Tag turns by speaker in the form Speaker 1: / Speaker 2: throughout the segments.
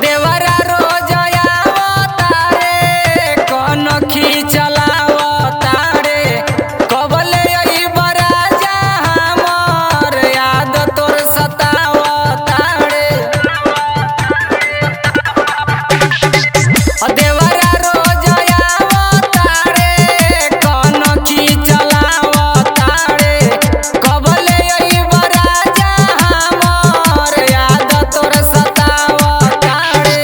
Speaker 1: देवरा रोज आवता रे कनखी चलावता रे कबले अइबा राजा हमर याद तोर सतावता रे। देवरा रोज आवता रे कनखी चलावता रे कबले अइबा राजा हमर याद तोर सतावता रे।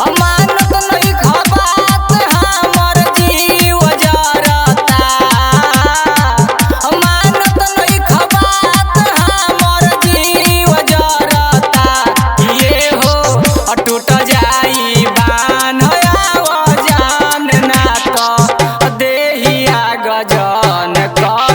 Speaker 1: अमानत नहीं खबात हमर जीव जरता, अमानत नहीं खबात हमर जीव जरता। ये हो टूट जाई बान आव जान ना तो देहिया गजन कर